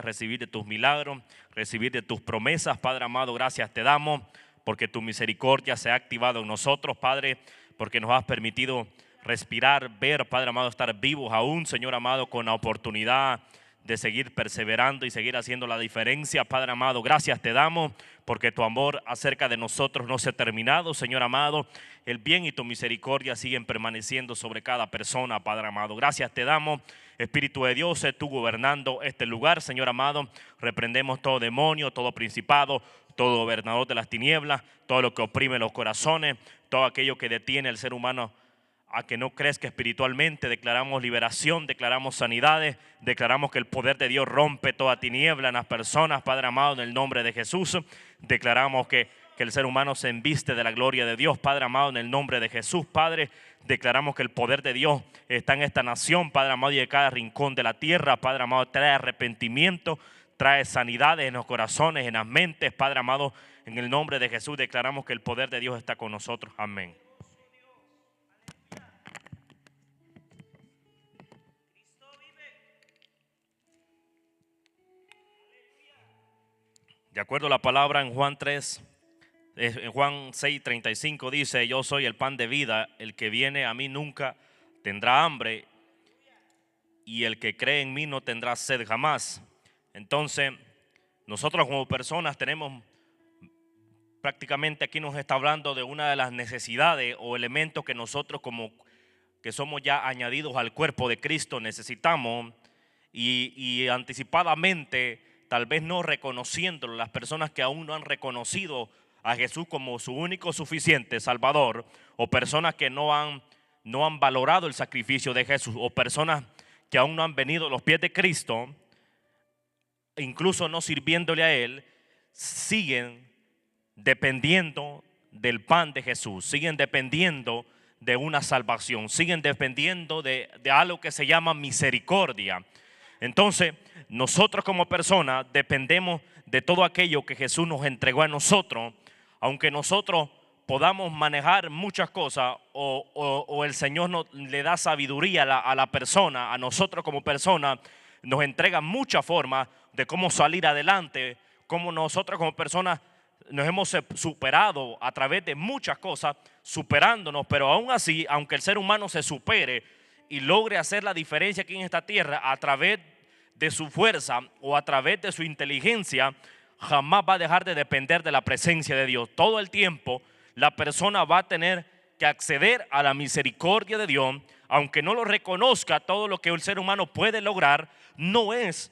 recibir de tus milagros, recibir de tus promesas. Padre amado, gracias te damos porque tu misericordia se ha activado en nosotros, Padre, porque nos has permitido respirar, ver, Padre amado, estar vivos aún, Señor amado, con la oportunidad de seguir perseverando y seguir haciendo la diferencia. Padre amado, gracias te damos porque tu amor acerca de nosotros no se ha terminado, Señor amado. El bien y tu misericordia siguen permaneciendo sobre cada persona, Padre amado. Gracias te damos, Espíritu de Dios, tú gobernando este lugar, Señor amado. Reprendemos todo demonio, todo principado, todo gobernador de las tinieblas, todo lo que oprime los corazones, todo aquello que detiene al ser humano a que no crezca espiritualmente. Declaramos liberación, declaramos sanidades, declaramos que el poder de Dios rompe toda tiniebla en las personas, Padre amado, en el nombre de Jesús. Declaramos que el ser humano se embiste de la gloria de Dios, Padre amado, en el nombre de Jesús, Padre. Declaramos que el poder de Dios está en esta nación, Padre amado, y en cada rincón de la tierra, Padre amado. Trae arrepentimiento, trae sanidades en los corazones, en las mentes, Padre amado, en el nombre de Jesús. Declaramos que el poder de Dios está con nosotros. Amén. De acuerdo a la palabra en Juan 6:35 dice: yo soy el pan de vida, el que viene a mí nunca tendrá hambre y el que cree en mí no tendrá sed jamás. Entonces, nosotros como personas tenemos, prácticamente aquí nos está hablando de una de las necesidades o elementos que nosotros como que somos ya añadidos al cuerpo de Cristo necesitamos, y anticipadamente, tal vez no reconociéndolo, las personas que aún no han reconocido a Jesús como su único suficiente Salvador, o personas que no han valorado el sacrificio de Jesús, o personas que aún no han venido a los pies de Cristo, incluso no sirviéndole a Él, siguen dependiendo del pan de Jesús, siguen dependiendo de una salvación, siguen dependiendo de algo que se llama misericordia. Entonces, nosotros como personas dependemos de todo aquello que Jesús nos entregó a nosotros, aunque nosotros podamos manejar muchas cosas o el Señor le da sabiduría a la persona, a nosotros como personas, nos entrega muchas formas de cómo salir adelante, cómo nosotros como personas nos hemos superado a través de muchas cosas, superándonos, pero aún así, aunque el ser humano se supere y logre hacer la diferencia aquí en esta tierra a través de su fuerza o a través de su inteligencia, jamás va a dejar de depender de la presencia de Dios. Todo el tiempo la persona va a tener que acceder a la misericordia de Dios, aunque no lo reconozca. Todo lo que el ser humano puede lograr no es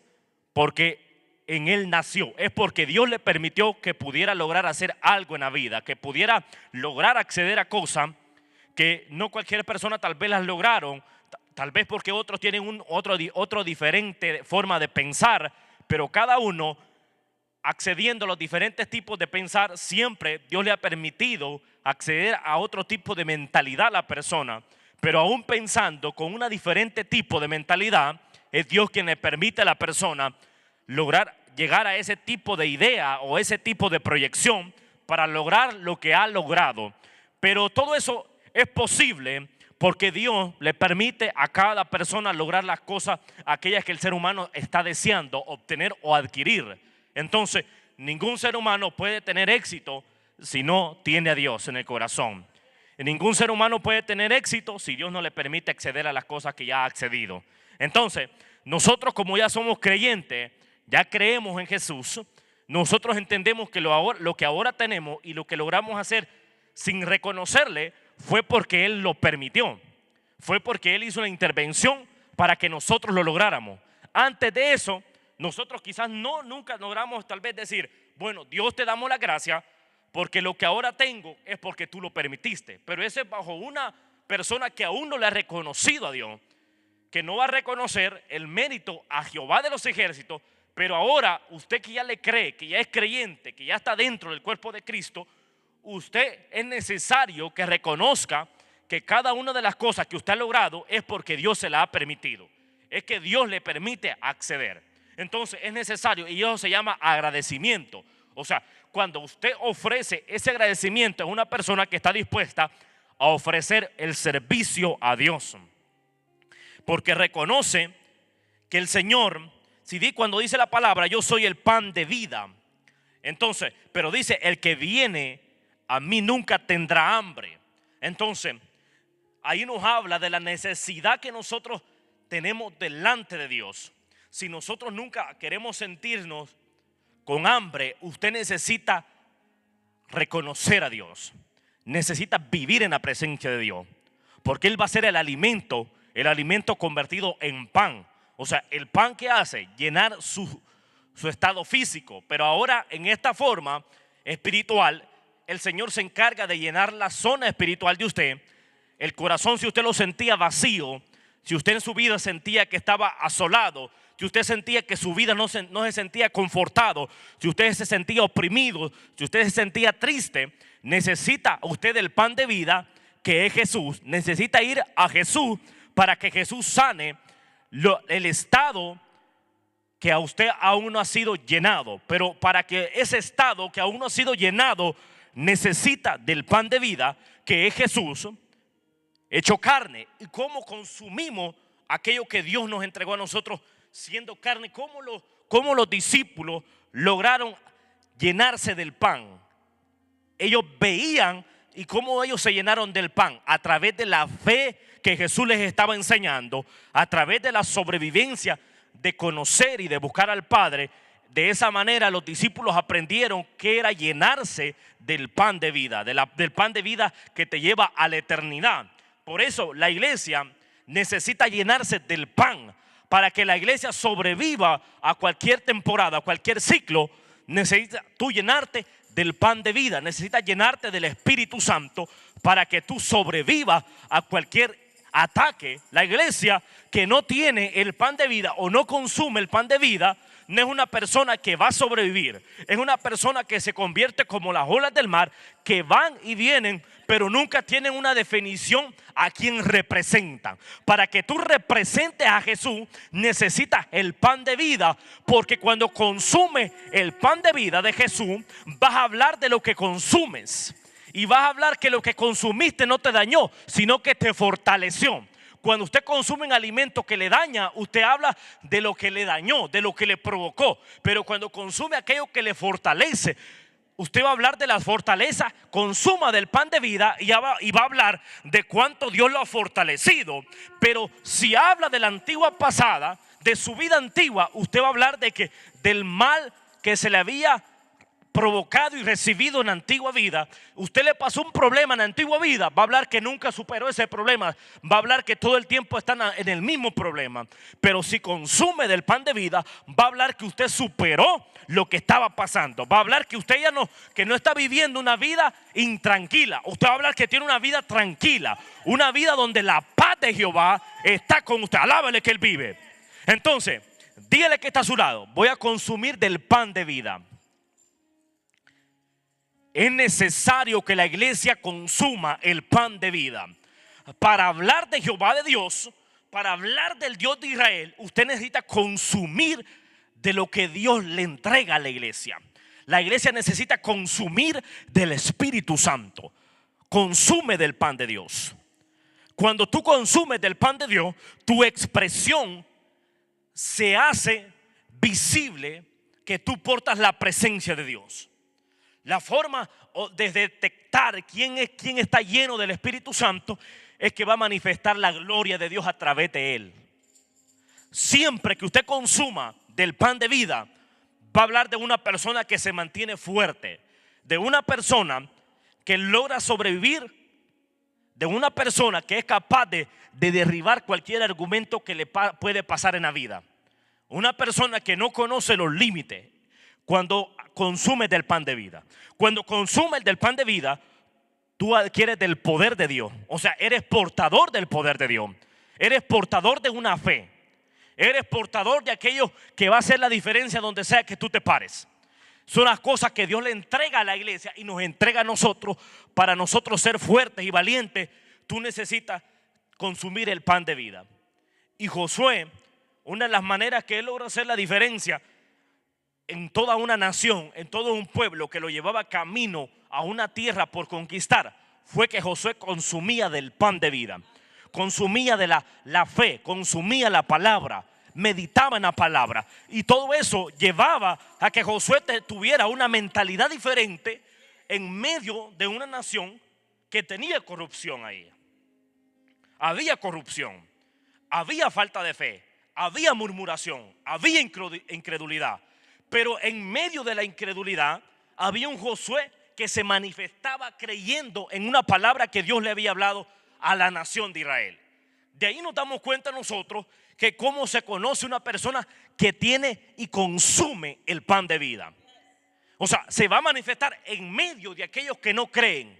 porque en él nació, es porque Dios le permitió que pudiera lograr hacer algo en la vida, que pudiera lograr acceder a cosas que no cualquier persona tal vez las lograron, tal vez porque otros tienen otro diferente forma de pensar, pero cada uno accediendo a los diferentes tipos de pensar, siempre Dios le ha permitido acceder a otro tipo de mentalidad a la persona, pero aún pensando con una diferente tipo de mentalidad, es Dios quien le permite a la persona lograr llegar a ese tipo de idea o ese tipo de proyección para lograr lo que ha logrado. Pero todo eso es posible porque Dios le permite a cada persona lograr las cosas, aquellas que el ser humano está deseando obtener o adquirir. Entonces, ningún ser humano puede tener éxito si no tiene a Dios en el corazón. Y ningún ser humano puede tener éxito si Dios no le permite acceder a las cosas que ya ha accedido. Entonces, nosotros como ya somos creyentes, ya creemos en Jesús, nosotros entendemos que lo que ahora tenemos y lo que logramos hacer sin reconocerle fue porque Él lo permitió. Fue porque Él hizo una intervención para que nosotros lo lográramos. Antes de eso, nosotros quizás nunca logramos tal vez decir: bueno, Dios, te damos la gracia porque lo que ahora tengo es porque tú lo permitiste. Pero ese es bajo una persona que aún no le ha reconocido a Dios, que no va a reconocer el mérito a Jehová de los ejércitos. Pero ahora usted que ya le cree, que ya es creyente, que ya está dentro del cuerpo de Cristo, usted es necesario que reconozca que cada una de las cosas que usted ha logrado es porque Dios se la ha permitido. Es que Dios le permite acceder. Entonces es necesario, y eso se llama agradecimiento. O sea, cuando usted ofrece ese agradecimiento a una persona que está dispuesta a ofrecer el servicio a Dios, porque reconoce que el Señor cuando dice la palabra, yo soy el pan de vida. Entonces, pero dice, el que viene a mí nunca tendrá hambre. Entonces, ahí nos habla de la necesidad que nosotros tenemos delante de Dios. Si nosotros nunca queremos sentirnos con hambre, usted necesita reconocer a Dios. Necesita vivir en la presencia de Dios. Porque Él va a ser el alimento convertido en pan. O sea, el pan que hace llenar su estado físico. Pero ahora en esta forma espiritual, el Señor se encarga de llenar la zona espiritual de usted. El corazón, si usted lo sentía vacío, si usted en su vida sentía que estaba asolado, si usted sentía que su vida no se sentía confortado, si usted se sentía oprimido, si usted se sentía triste, necesita usted el pan de vida que es Jesús. Necesita ir a Jesús para que Jesús sane el estado que a usted aún no ha sido llenado. Pero para que ese estado que aún no ha sido llenado necesita del pan de vida que es Jesús hecho carne. Y cómo consumimos aquello que Dios nos entregó a nosotros siendo carne. Cómo los discípulos lograron llenarse del pan. Ellos veían y cómo ellos se llenaron del pan a través de la fe que Jesús les estaba enseñando, a través de la sobrevivencia de conocer y de buscar al Padre. De esa manera los discípulos aprendieron que era llenarse del pan de vida, del pan de vida que te lleva a la eternidad. Por eso la iglesia necesita llenarse del pan. Para que la iglesia sobreviva a cualquier temporada, a cualquier ciclo, necesitas tú llenarte del pan de vida. Necesitas llenarte del Espíritu Santo para que tú sobrevivas a cualquier ataque. La iglesia que no tiene el pan de vida o no consume el pan de vida no es una persona que va a sobrevivir. Es una persona que se convierte como las olas del mar, que van y vienen, pero nunca tienen una definición a quien representan. Para que tú representes a Jesús, necesitas el pan de vida, porque cuando consumes el pan de vida de Jesús, vas a hablar de lo que consumes. Y vas a hablar que lo que consumiste no te dañó, sino que te fortaleció. Cuando usted consume un alimento que le daña, usted habla de lo que le dañó, de lo que le provocó. Pero cuando consume aquello que le fortalece, usted va a hablar de las fortalezas. Consuma del pan de vida y va a hablar de cuánto Dios lo ha fortalecido. Pero si habla de la antigua pasada, de su vida antigua, usted va a hablar del mal que se le había provocado y recibido en la antigua vida. Usted le pasó un problema en la antigua vida, va a hablar que nunca superó ese problema, va a hablar que todo el tiempo está en el mismo problema. Pero si consume del pan de vida, va a hablar que usted superó lo que estaba pasando. Va a hablar que usted que no está viviendo una vida intranquila. Usted va a hablar que tiene una vida tranquila, una vida donde la paz de Jehová está con usted. Alábale que Él vive. Entonces, dígale que está a su lado: voy a consumir del pan de vida. Es necesario que la iglesia consuma el pan de vida. Para hablar de Jehová de Dios, para hablar del Dios de Israel, usted necesita consumir de lo que Dios le entrega a la iglesia. La iglesia necesita consumir del Espíritu Santo. Consume del pan de Dios. Cuando tú consumes del pan de Dios, tu expresión se hace visible que tú portas la presencia de Dios. La forma de detectar quién está lleno del Espíritu Santo es que va a manifestar la gloria de Dios a través de él. Siempre que usted consuma del pan de vida, va a hablar de una persona que se mantiene fuerte, de una persona que logra sobrevivir, de una persona que es capaz de derribar cualquier argumento que le puede pasar en la vida. Una persona que no conoce los límites. Cuando consumes del pan de vida, cuando consumes del pan de vida, tú adquieres del poder de Dios. O sea, eres portador del poder de Dios. Eres portador de una fe. Eres portador de aquello que va a hacer la diferencia donde sea que tú te pares. Son las cosas que Dios le entrega a la iglesia y nos entrega a nosotros. Para nosotros ser fuertes y valientes, tú necesitas consumir el pan de vida. Y Josué, una de las maneras que él logró hacer la diferencia en toda una nación, en todo un pueblo que lo llevaba camino a una tierra por conquistar, fue que Josué consumía del pan de vida. Consumía de la fe, consumía la palabra, meditaba en la palabra. Y todo eso llevaba a que Josué tuviera una mentalidad diferente en medio de una nación que tenía corrupción ahí. Había corrupción, había falta de fe, había murmuración, había incredulidad. Pero en medio de la incredulidad había un Josué que se manifestaba creyendo en una palabra que Dios le había hablado a la nación de Israel. De ahí nos damos cuenta nosotros que cómo se conoce una persona que tiene y consume el pan de vida. O sea, se va a manifestar en medio de aquellos que no creen,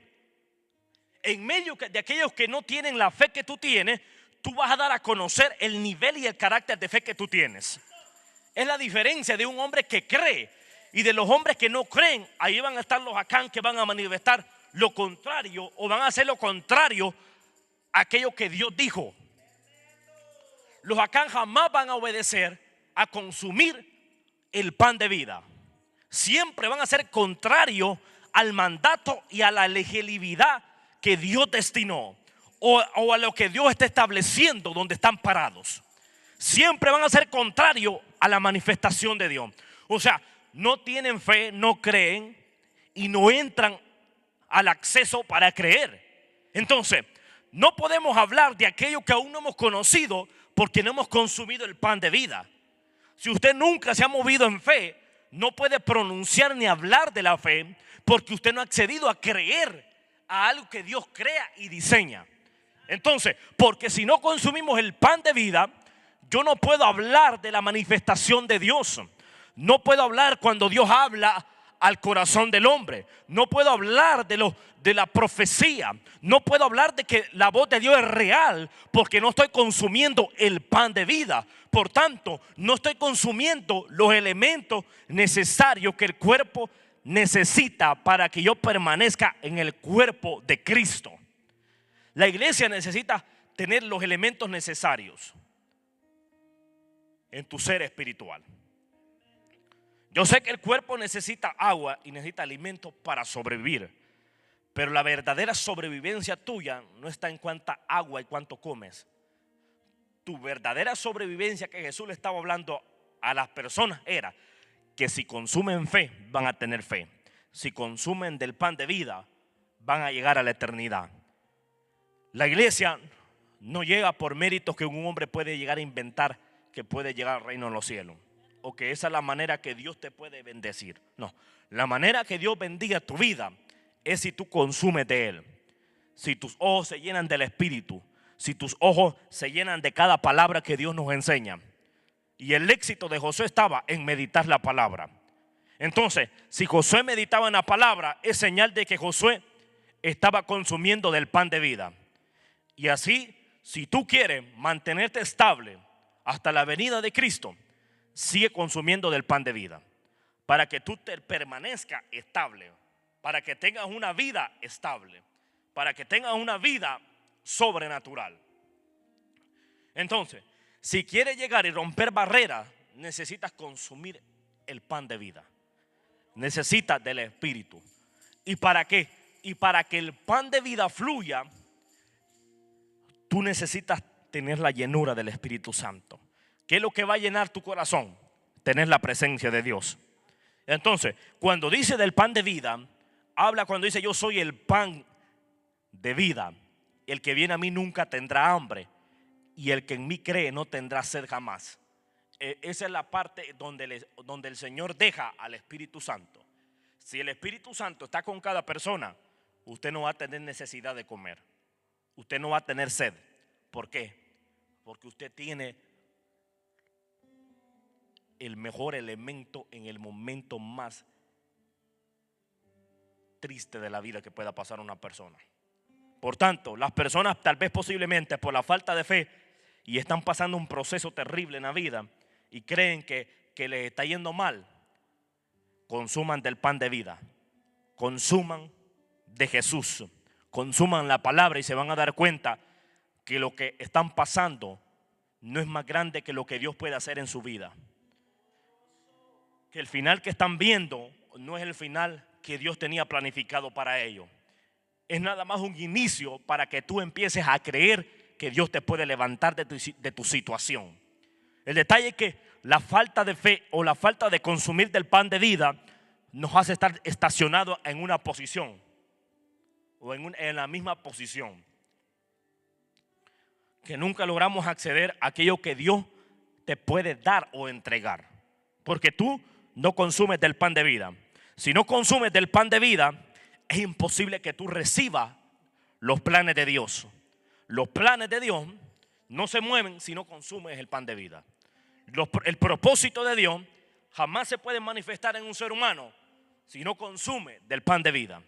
en medio de aquellos que no tienen la fe que tú tienes. Tú vas a dar a conocer el nivel y el carácter de fe que tú tienes. Es la diferencia de un hombre que cree y de los hombres que no creen. Ahí van a estar los Acán que van a manifestar lo contrario, o van a hacer lo contrario a aquello que Dios dijo. Los Acán jamás van a obedecer a consumir el pan de vida. Siempre van a ser contrario al mandato y a la legibilidad que Dios destinó, o a lo que Dios está estableciendo donde están parados. Siempre van a ser contrario a la manifestación de Dios. O sea, no tienen fe, no creen y no entran al acceso para creer. Entonces, no podemos hablar de aquello que aún no hemos conocido porque no hemos consumido el pan de vida. Si usted nunca se ha movido en fe, no puede pronunciar ni hablar de la fe porque usted no ha accedido a creer a algo que Dios crea y diseña. Entonces, porque si no consumimos el pan de vida, yo no puedo hablar de la manifestación de Dios. No puedo hablar cuando Dios habla al corazón del hombre. No puedo hablar de la profecía. No puedo hablar de que la voz de Dios es real porque no estoy consumiendo el pan de vida. Por tanto, no estoy consumiendo los elementos necesarios que el cuerpo necesita para que yo permanezca en el cuerpo de Cristo. La iglesia necesita tener los elementos necesarios en tu ser espiritual. Yo sé que el cuerpo necesita agua y necesita alimento para sobrevivir, pero la verdadera sobrevivencia tuya no está en cuánta agua y cuánto comes. Tu verdadera sobrevivencia que Jesús le estaba hablando a las personas era que si consumen fe, van a tener fe. Si consumen del pan de vida, van a llegar a la eternidad. La iglesia no llega por méritos que un hombre puede llegar a inventar, que puede llegar al reino de los cielos, o que esa es la manera que Dios te puede bendecir. No, la manera que Dios bendiga tu vida es si tú consumes de Él. Si tus ojos se llenan del Espíritu, si tus ojos se llenan de cada palabra que Dios nos enseña. Y el éxito de Josué estaba en meditar la palabra. Entonces, si Josué meditaba en la palabra, es señal de que Josué estaba consumiendo del pan de vida. Y así, si tú quieres mantenerte estable hasta la venida de Cristo, sigue consumiendo del pan de vida, para que tú te permanezcas estable, para que tengas una vida estable, para que tengas una vida sobrenatural. Entonces, si quieres llegar y romper barreras, necesitas consumir el pan de vida. Necesitas del Espíritu. ¿Y para qué? Y para que el pan de vida fluya, tú necesitas tener la llenura del Espíritu Santo. ¿Qué es lo que va a llenar tu corazón? Tener la presencia de Dios. Entonces, cuando dice del pan de vida, habla cuando dice yo soy el pan de vida. El que viene a mí nunca tendrá hambre, y el que en mí cree no tendrá sed jamás. Esa es la parte donde el Señor deja al Espíritu Santo. Si el Espíritu Santo está con cada persona, usted no va a tener necesidad de comer. Usted no va a tener sed. ¿Por qué? Porque usted tiene el mejor elemento en el momento más triste de la vida que pueda pasar una persona. Por tanto, las personas tal vez posiblemente por la falta de fe y están pasando un proceso terrible en la vida y creen que les está yendo mal, consuman del pan de vida, consuman de Jesús, consuman la palabra y se van a dar cuenta que lo que están pasando no es más grande que lo que Dios puede hacer en su vida. Que el final que están viendo no es el final que Dios tenía planificado para ellos. Es nada más un inicio para que tú empieces a creer que Dios te puede levantar de tu situación. El detalle es que la falta de fe o la falta de consumir del pan de vida nos hace estar estacionados en una posición o en la misma posición, que nunca logramos acceder a aquello que Dios te puede dar o entregar, porque tú no consumes del pan de vida. Si no consumes del pan de vida, es imposible que tú recibas los planes de Dios. Los planes de Dios no se mueven si no consumes el pan de vida. El propósito de Dios jamás se puede manifestar en un ser humano si no consume del pan de vida.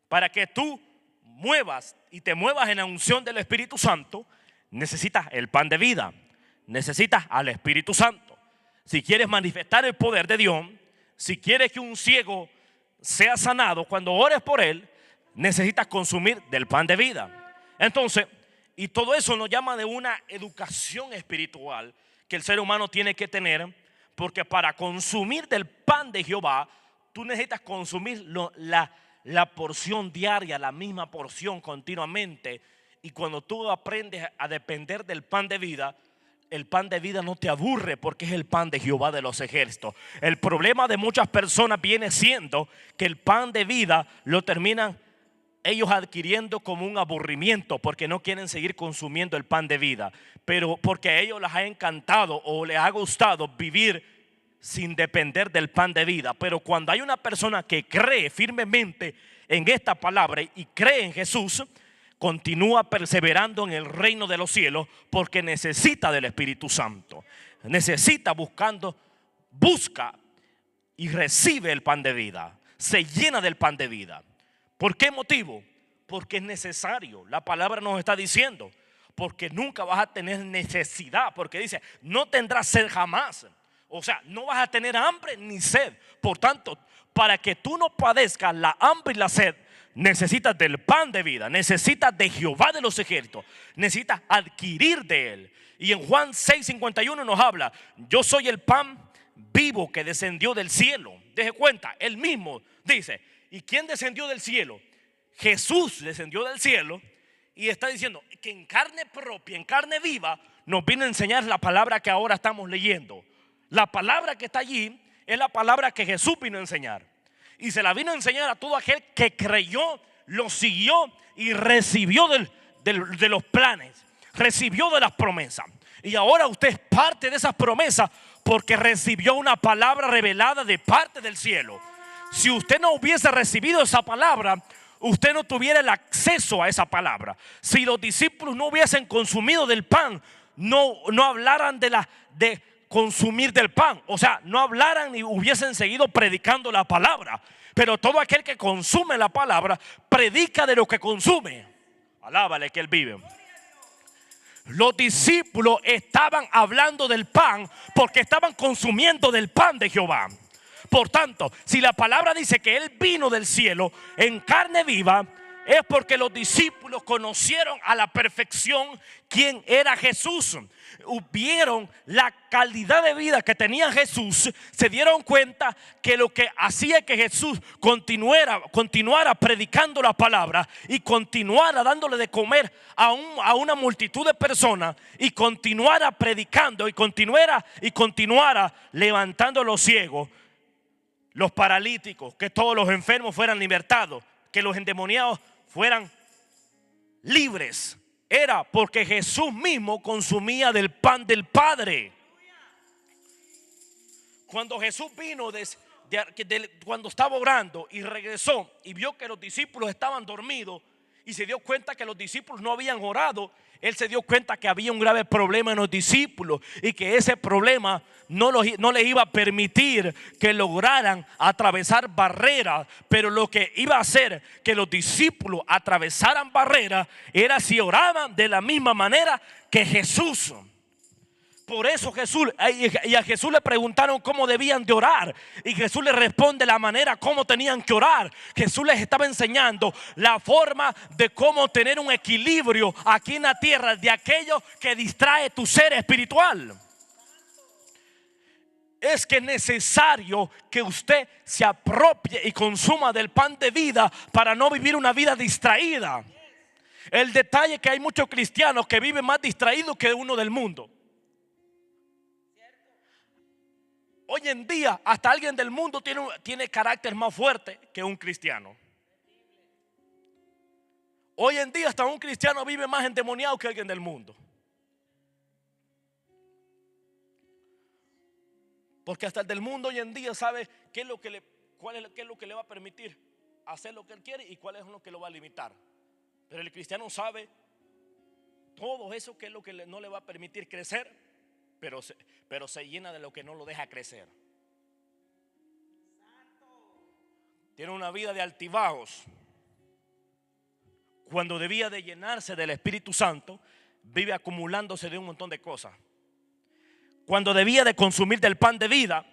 Para que tú muevas y te muevas en la unción del Espíritu Santo, necesitas el pan de vida, necesitas al Espíritu Santo. Si quieres manifestar el poder de Dios, si quieres que un ciego sea sanado, cuando ores por él, necesitas consumir del pan de vida. Entonces, y todo eso nos llama de una educación espiritual que el ser humano tiene que tener, porque para consumir del pan de Jehová, tú necesitas consumir la porción diaria, la misma porción continuamente. Y cuando tú aprendes a depender del pan de vida, el pan de vida no te aburre, porque es el pan de Jehová de los ejércitos. El problema de muchas personas viene siendo que el pan de vida lo terminan ellos adquiriendo como un aburrimiento, porque no quieren seguir consumiendo el pan de vida, pero porque a ellos les ha encantado o les ha gustado vivir sin depender del pan de vida. Pero cuando hay una persona que cree firmemente en esta palabra y cree en Jesús, continúa perseverando en el reino de los cielos, porque necesita del Espíritu Santo. Necesita busca y recibe el pan de vida. Se llena del pan de vida. ¿Por qué motivo? Porque es necesario. La palabra nos está diciendo, porque nunca vas a tener necesidad, porque dice, no tendrás sed jamás. O sea, no vas a tener hambre ni sed. Por tanto, para que tú no padezcas la hambre y la sed, necesitas del pan de vida, necesitas de Jehová de los ejércitos, necesitas adquirir de él. Y en Juan 6:51 nos habla, yo soy el pan vivo que descendió del cielo. Deje cuenta, él mismo dice, ¿y quién descendió del cielo? Jesús descendió del cielo y está diciendo que en carne propia, en carne viva, nos viene a enseñar la palabra que ahora estamos leyendo. La palabra que está allí es la palabra que Jesús vino a enseñar. Y se la vino a enseñar a todo aquel que creyó, lo siguió y recibió de los planes, recibió de las promesas. Y ahora usted es parte de esas promesas porque recibió una palabra revelada de parte del cielo. Si usted no hubiese recibido esa palabra, usted no tuviera el acceso a esa palabra. Si los discípulos no hubiesen consumido del pan, no hablaran de consumir del pan. O sea, no hablaran ni hubiesen seguido predicando la palabra. Pero todo aquel que consume la palabra, predica de lo que consume. Alábale que él vive. Los discípulos estaban hablando del pan porque estaban consumiendo del pan de Jehová. Por tanto, si la palabra dice que él vino del cielo en carne viva, es porque los discípulos conocieron a la perfección quién era Jesús. Vieron la calidad de vida que tenía Jesús. Se dieron cuenta que lo que hacía que Jesús continuara predicando la palabra y continuara dándole de comer a una multitud de personas, y continuara predicando y continuara levantando a los ciegos, los paralíticos, que todos los enfermos fueran libertados, que los endemoniados fueran libres, era porque Jesús mismo consumía del pan del Padre. Cuando Jesús vino cuando estaba orando y regresó y vio que los discípulos estaban dormidos y se dio cuenta que los discípulos no habían orado, él se dio cuenta que había un grave problema en los discípulos y que ese problema no les iba a permitir que lograran atravesar barreras. Pero lo que iba a hacer que los discípulos atravesaran barreras era si oraban de la misma manera que Jesús. Por eso a Jesús le preguntaron cómo debían de orar, y Jesús les responde la manera como tenían que orar. Jesús les estaba enseñando la forma de cómo tener un equilibrio aquí en la tierra de aquello que distrae tu ser espiritual. Es que es necesario que usted se apropie y consuma del pan de vida para no vivir una vida distraída. El detalle es que hay muchos cristianos que viven más distraídos que uno del mundo. Hoy en día hasta alguien del mundo tiene carácter más fuerte que un cristiano. Hoy en día hasta un cristiano vive más endemoniado que alguien del mundo. Porque hasta el del mundo hoy en día sabe qué es lo que le va a permitir hacer lo que él quiere y cuál es lo que lo va a limitar. Pero el cristiano sabe todo eso, que es lo que no le va a permitir crecer, pero se llena de lo que no lo deja crecer. Tiene una vida de altibajos. Cuando debía de llenarse del Espíritu Santo, vive acumulándose de un montón de cosas. Cuando debía de consumir del pan de vida,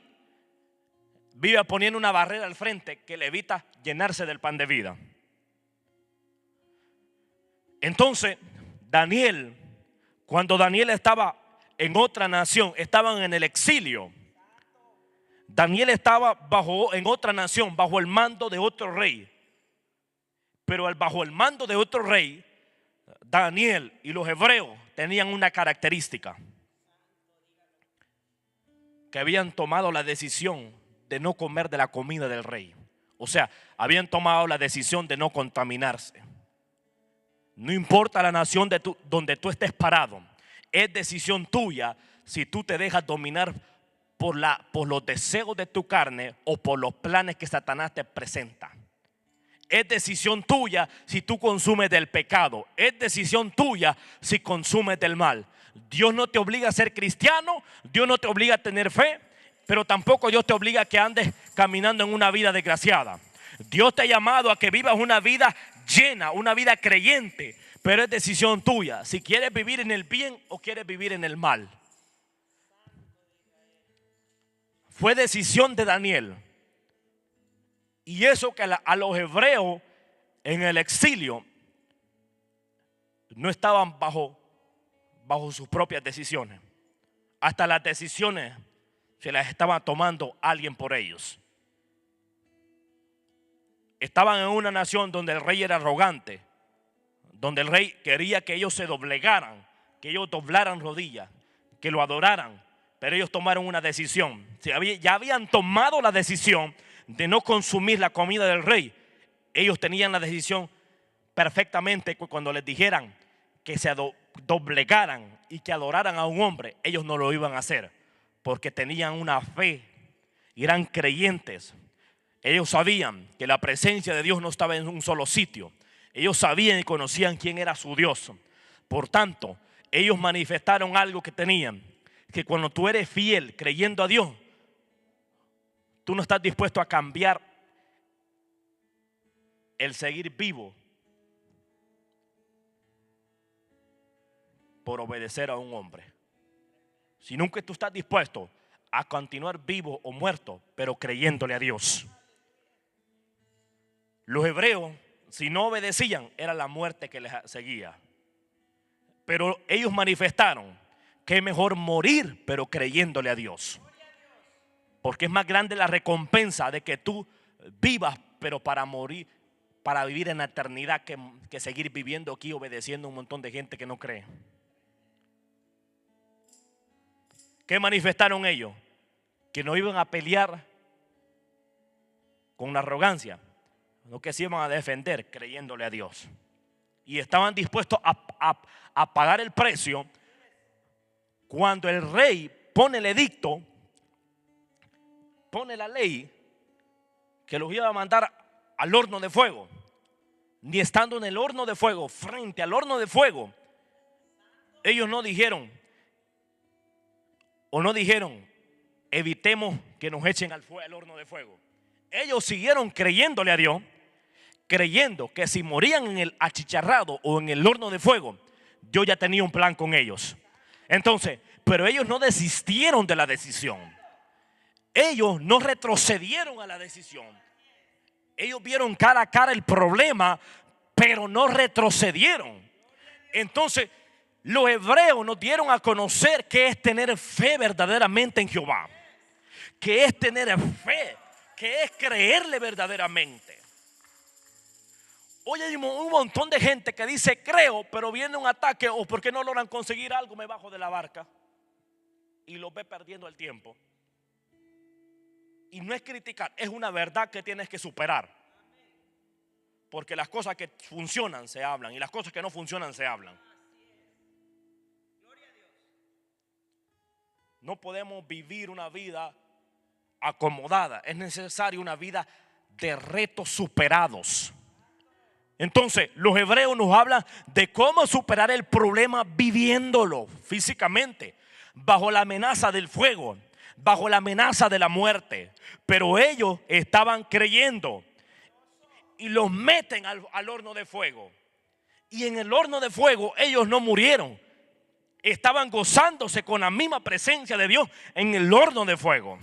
vive poniendo una barrera al frente que le evita llenarse del pan de vida. Entonces, Daniel, cuando Daniel estaba en otra nación, estaban en el exilio. Daniel estaba en otra nación, bajo el mando de otro rey. Pero bajo el mando de otro rey, Daniel y los hebreos tenían una característica: que habían tomado la decisión de no comer de la comida del rey. O sea, habían tomado la decisión de no contaminarse. No importa la nación donde tú estés parado, es decisión tuya si tú te dejas dominar por los deseos de tu carne o por los planes que Satanás te presenta. Es decisión tuya si tú consumes del pecado. Es decisión tuya si consumes del mal. Dios no te obliga a ser cristiano, Dios no te obliga a tener fe, pero tampoco Dios te obliga a que andes caminando en una vida desgraciada. Dios te ha llamado a que vivas una vida llena, una vida creyente, pero es decisión tuya si quieres vivir en el bien o quieres vivir en el mal. Fue decisión de Daniel. Y eso que a los hebreos en el exilio no estaban bajo sus propias decisiones. Hasta las decisiones se las estaba tomando alguien por ellos. Estaban en una nación donde el rey era arrogante, donde el rey quería que ellos se doblegaran, que ellos doblaran rodillas, que lo adoraran. Pero ellos tomaron una decisión. Ya habían tomado la decisión de no consumir la comida del rey. Ellos tenían la decisión perfectamente. Cuando les dijeran que se doblegaran y que adoraran a un hombre, ellos no lo iban a hacer, porque tenían una fe y eran creyentes. Ellos sabían que la presencia de Dios no estaba en un solo sitio. Ellos sabían y conocían quién era su Dios. Por tanto, ellos manifestaron algo que tenían: que cuando tú eres fiel creyendo a Dios, tú no estás dispuesto a cambiar el seguir vivo por obedecer a un hombre, sino que tú estás dispuesto a continuar vivo o muerto, pero creyéndole a Dios. Los hebreos, si no obedecían, era la muerte que les seguía. Pero ellos manifestaron que es mejor morir, pero creyéndole a Dios, porque es más grande la recompensa de que tú vivas, pero para morir, para vivir en la eternidad, que seguir viviendo aquí obedeciendo a un montón de gente que no cree. ¿Qué manifestaron ellos? Que no iban a pelear con arrogancia, sino que se iban a defender creyéndole a Dios. Y estaban dispuestos a pagar el precio. Cuando el rey pone el edicto, pone la ley que los iba a mandar al horno de fuego, ni estando en el horno de fuego, frente al horno de fuego, ellos no dijeron evitemos que nos echen al horno de fuego. Ellos siguieron creyéndole a Dios, creyendo que si morían en el achicharrado o en el horno de fuego, Dios ya tenía un plan con ellos. Entonces, pero ellos no desistieron de la decisión. Ellos no retrocedieron a la decisión. Ellos vieron cara a cara el problema, pero no retrocedieron. Entonces, los hebreos nos dieron a conocer qué es tener fe verdaderamente en Jehová, qué es tener fe, qué es creerle verdaderamente. Hoy hay un montón de gente que dice creo, pero viene un ataque o porque no logran conseguir algo, me bajo de la barca y los ve perdiendo el tiempo. Y no es criticar, es una verdad que tienes que superar. Porque las cosas que funcionan se hablan y las cosas que no funcionan se hablan. No podemos vivir una vida acomodada. Es necesaria una vida de retos superados. Entonces, los hebreos nos hablan de cómo superar el problema viviéndolo físicamente, bajo la amenaza del fuego, bajo la amenaza de la muerte. Pero ellos estaban creyendo y los meten al horno de fuego. Y en el horno de fuego ellos no murieron. Estaban gozándose con la misma presencia de Dios en el horno de fuego.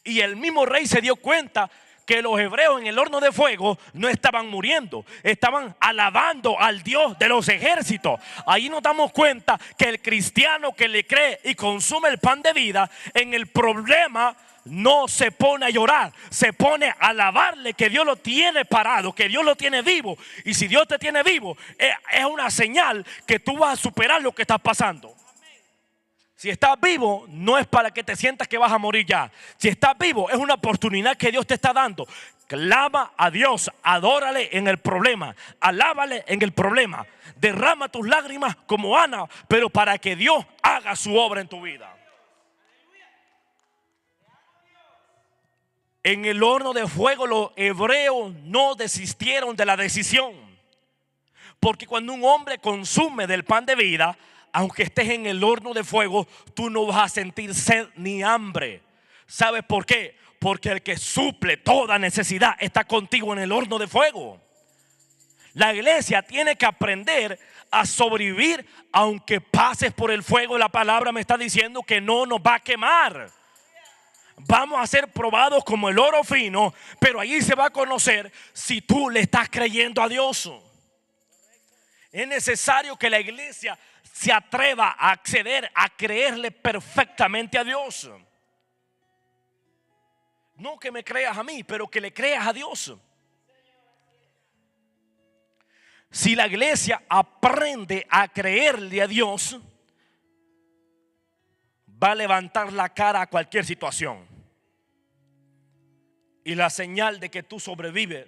Y el mismo rey se dio cuenta que los hebreos en el horno de fuego no estaban muriendo, estaban alabando al Dios de los ejércitos. Ahí nos damos cuenta que el cristiano que le cree y consume el pan de vida, en el problema no se pone a llorar, se pone a alabarle que Dios lo tiene parado, que Dios lo tiene vivo. Y si Dios te tiene vivo, es una señal que tú vas a superar lo que estás pasando. Si estás vivo, no es para que te sientas que vas a morir ya. Si estás vivo, es una oportunidad que Dios te está dando. Clama a Dios, adórale en el problema, alábale en el problema. Derrama tus lágrimas como Ana, pero para que Dios haga su obra en tu vida. En el horno de fuego los hebreos no desistieron de la decisión. Porque cuando un hombre consume del pan de vida, aunque estés en el horno de fuego, tú no vas a sentir sed ni hambre. ¿Sabes por qué? Porque el que suple toda necesidad está contigo en el horno de fuego. La iglesia tiene que aprender a sobrevivir aunque pases por el fuego. La palabra me está diciendo que no nos va a quemar. Vamos a ser probados como el oro fino, pero allí se va a conocer si tú le estás creyendo a Dios. Es necesario que la iglesia se atreva a acceder a creerle perfectamente a Dios. No que me creas a mí, pero que le creas a Dios. Si la iglesia aprende a creerle a Dios, va a levantar la cara a cualquier situación. Y la señal de que tú sobrevives,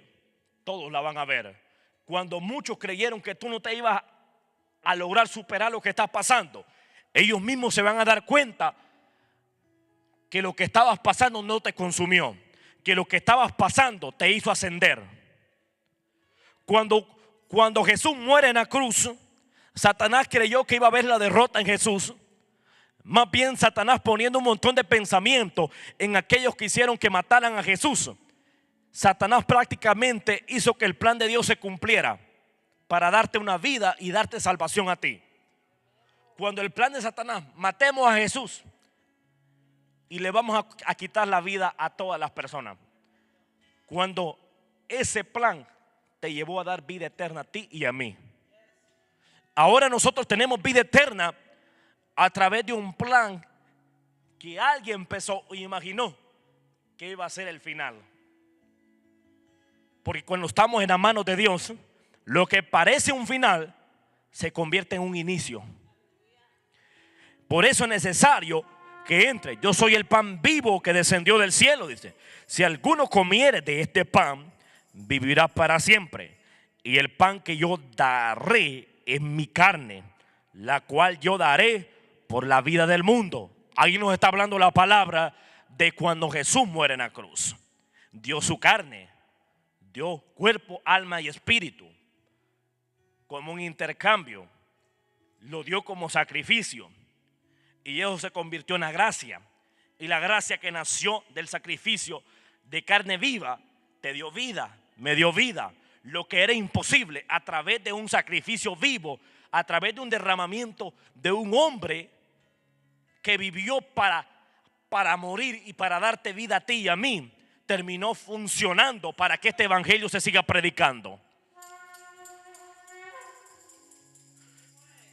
todos la van a ver. Cuando muchos creyeron que tú no te ibas a lograr superar lo que estás pasando, ellos mismos se van a dar cuenta que lo que estabas pasando no te consumió, que lo que estabas pasando te hizo ascender. Cuando Jesús muere en la cruz, Satanás creyó que iba a haber la derrota en Jesús. Más bien Satanás poniendo un montón de pensamientos en aquellos que hicieron que mataran a Jesús. Satanás prácticamente hizo que el plan de Dios se cumpliera para darte una vida y darte salvación a ti. Cuando el plan de Satanás, matemos a Jesús y le vamos a quitar la vida a todas las personas. Cuando ese plan te llevó a dar vida eterna a ti y a mí. Ahora nosotros tenemos vida eterna a través de un plan que alguien empezó y imaginó que iba a ser el final. Porque cuando estamos en las manos de Dios, lo que parece un final se convierte en un inicio. Por eso es necesario que entre. Yo soy el pan vivo que descendió del cielo, dice. Si alguno comiere de este pan, vivirá para siempre. Y el pan que yo daré es mi carne, la cual yo daré por la vida del mundo. Ahí nos está hablando la palabra de cuando Jesús muere en la cruz. Dio su carne, dio cuerpo, alma y espíritu como un intercambio. Lo dio como sacrificio. Y eso se convirtió en la gracia. Y la gracia que nació del sacrificio de carne viva te dio vida, me dio vida. Lo que era imposible a través de un sacrificio vivo, a través de un derramamiento de un hombre que vivió para morir y para darte vida a ti y a mí, terminó funcionando para que este evangelio se siga predicando.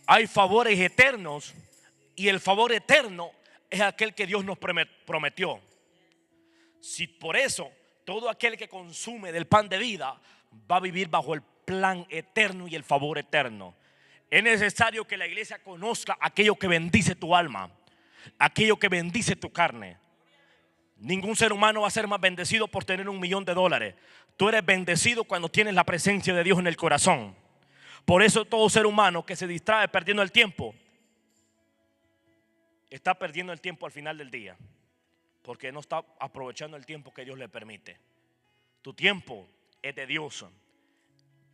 Hay favores eternos y el favor eterno es aquel que Dios nos prometió. Si por eso todo aquel que consume del pan de vida va a vivir bajo el plan eterno y el favor eterno. Es necesario que la iglesia conozca aquello que bendice tu alma, aquello que bendice tu carne. Ningún ser humano va a ser más bendecido por tener $1.000.000. Tú eres bendecido cuando tienes la presencia de Dios en el corazón. Por eso todo ser humano que se distrae perdiendo el tiempo, está perdiendo el tiempo al final del día, porque no está aprovechando el tiempo que Dios le permite. Tu tiempo es de Dios.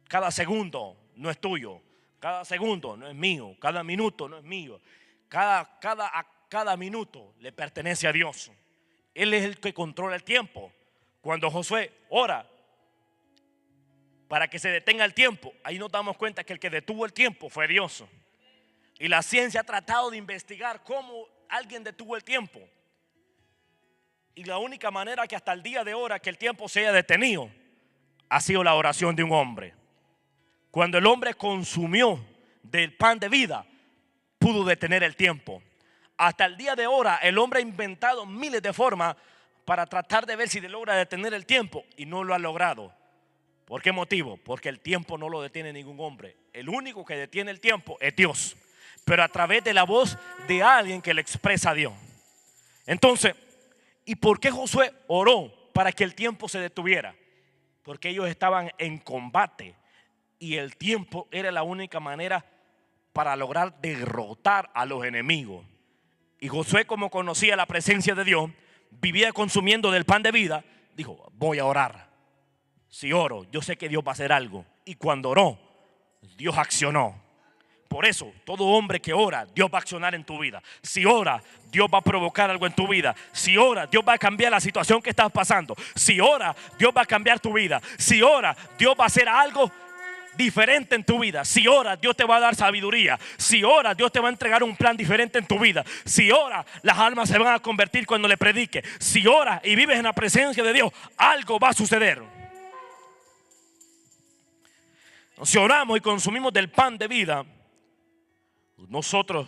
Cada segundo no es tuyo, cada segundo no es mío, cada minuto no es mío. Cada minuto le pertenece a Dios. Él es el que controla el tiempo. Cuando Josué ora para que se detenga el tiempo, ahí nos damos cuenta que el que detuvo el tiempo fue Dios. Y la ciencia ha tratado de investigar cómo alguien detuvo el tiempo. Y la única manera que hasta el día de hoy que el tiempo se haya detenido ha sido la oración de un hombre. Cuando el hombre consumió del pan de vida, pudo detener el tiempo. Hasta el día de hoy el hombre ha inventado miles de formas para tratar de ver si logra detener el tiempo y no lo ha logrado. ¿Por qué motivo? Porque el tiempo no lo detiene ningún hombre. El único que detiene el tiempo es Dios, pero a través de la voz de alguien que le expresa a Dios. Entonces, ¿y por qué Josué oró para que el tiempo se detuviera? Porque ellos estaban en combate y el tiempo era la única manera para lograr derrotar a los enemigos. Y Josué, como conocía la presencia de Dios, vivía consumiendo del pan de vida, dijo: voy a orar. Si oro, yo sé que Dios va a hacer algo. Y cuando oró, Dios accionó. Por eso, todo hombre que ora, Dios va a accionar en tu vida. Si ora, Dios va a provocar algo en tu vida. Si ora, Dios va a cambiar la situación que estás pasando. Si ora, Dios va a cambiar tu vida. Si ora, Dios va a hacer algo diferente en tu vida. Si ora, Dios te va a dar sabiduría. Si ora, Dios te va a entregar un plan diferente en tu vida. Si ora, las almas se van a convertir cuando le predique. Si ora y vives en la presencia de Dios, algo va a suceder. Si oramos y consumimos del pan de vida, nosotros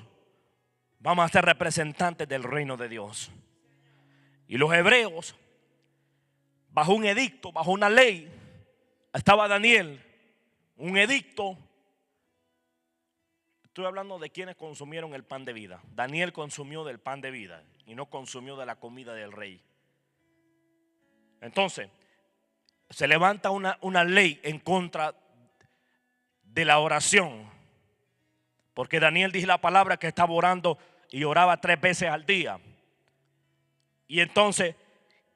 vamos a ser representantes del reino de Dios. Y los hebreos, bajo un edicto, bajo una ley, estaba Daniel, un edicto. Estoy hablando de quienes consumieron el pan de vida. Daniel consumió del pan de vida y no consumió de la comida del rey. Entonces, se levanta una ley en contra de la oración, porque Daniel dice la palabra que estaba orando y oraba 3 veces al día. Y entonces,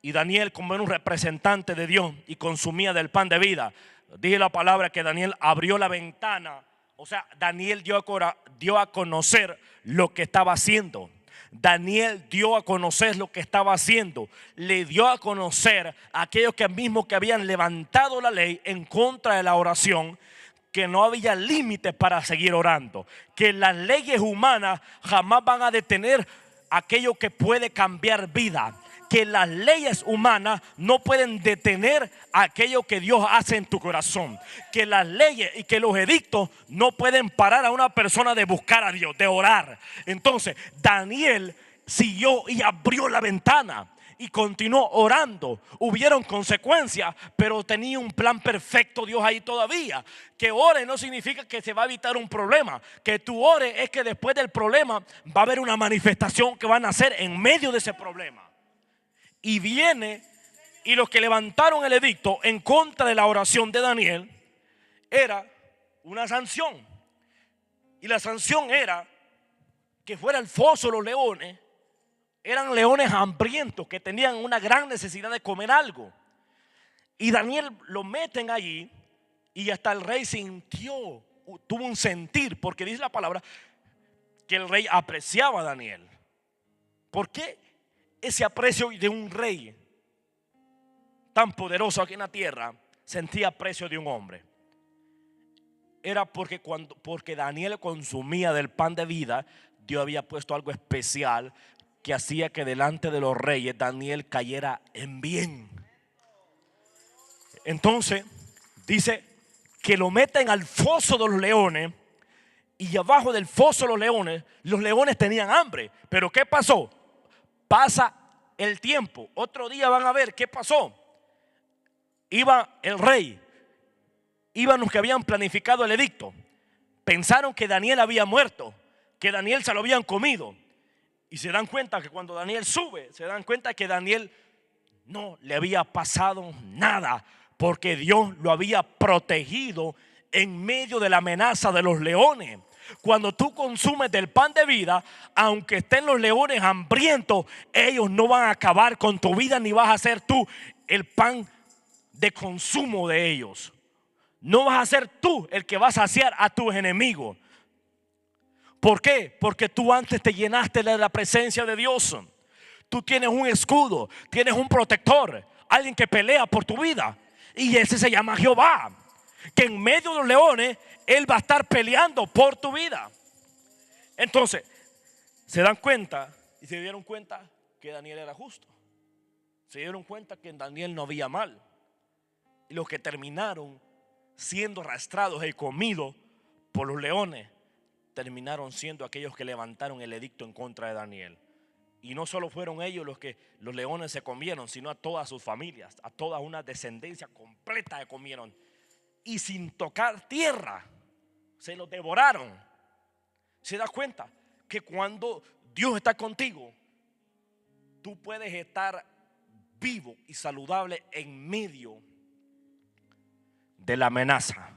y Daniel, como era un representante de Dios y consumía del pan de vida, dije la palabra que Daniel abrió la ventana. O sea, Daniel dio a conocer lo que estaba haciendo. Daniel dio a conocer lo que estaba haciendo. Le dio a conocer a aquellos que mismos que habían levantado la ley en contra de la oración, que no había límites para seguir orando, que las leyes humanas jamás van a detener aquello que puede cambiar vida, que las leyes humanas no pueden detener aquello que Dios hace en tu corazón, que las leyes y que los edictos no pueden parar a una persona de buscar a Dios, de orar. Entonces Daniel siguió y abrió la ventana y continuó orando. Hubieron consecuencias, pero tenía un plan perfecto Dios ahí todavía. Que ore no significa que se va a evitar un problema. Que tú ores es que después del problema va a haber una manifestación que van a hacer en medio de ese problema. Y viene, y los que levantaron el edicto en contra de la oración de Daniel, era una sanción. Y la sanción era que fuera el foso de los leones. Eran leones hambrientos que tenían una gran necesidad de comer algo. Y Daniel lo meten allí y hasta el rey sintió, tuvo un sentir, porque dice la palabra que el rey apreciaba a Daniel. ¿Por qué ese aprecio de un rey tan poderoso aquí en la tierra sentía aprecio de un hombre? Era porque Daniel consumía del pan de vida. Dios había puesto algo especial que hacía que delante de los reyes Daniel cayera en bien. Entonces dice que lo meten al foso de los leones, y abajo del foso de los leones tenían hambre. Pero ¿qué pasó? Pasa el tiempo, otro día van a ver qué pasó. Iba el rey, iban los que habían planificado el edicto, pensaron que Daniel había muerto, que Daniel se lo habían comido. Y se dan cuenta que cuando Daniel sube, se dan cuenta que Daniel no le había pasado nada, porque Dios lo había protegido en medio de la amenaza de los leones. Cuando tú consumes del pan de vida, aunque estén los leones hambrientos, ellos no van a acabar con tu vida, ni vas a ser tú el pan de consumo de ellos. No vas a ser tú el que va a saciar a tus enemigos. ¿Por qué? Porque tú antes te llenaste de la presencia de Dios. Tú tienes un escudo, tienes un protector, alguien que pelea por tu vida. Y ese se llama Jehová, que en medio de los leones Él va a estar peleando por tu vida. Entonces, se dan cuenta y se dieron cuenta que Daniel era justo. Se dieron cuenta que en Daniel no había mal. Y los que terminaron siendo arrastrados y comidos por los leones, terminaron siendo aquellos que levantaron el edicto en contra de Daniel. Y no solo fueron ellos los que los leones se comieron, sino a todas sus familias, a toda una descendencia completa que comieron. Y sin tocar tierra, se los devoraron. ¿Se da cuenta? Que cuando Dios está contigo, tú puedes estar vivo y saludable en medio de la amenaza.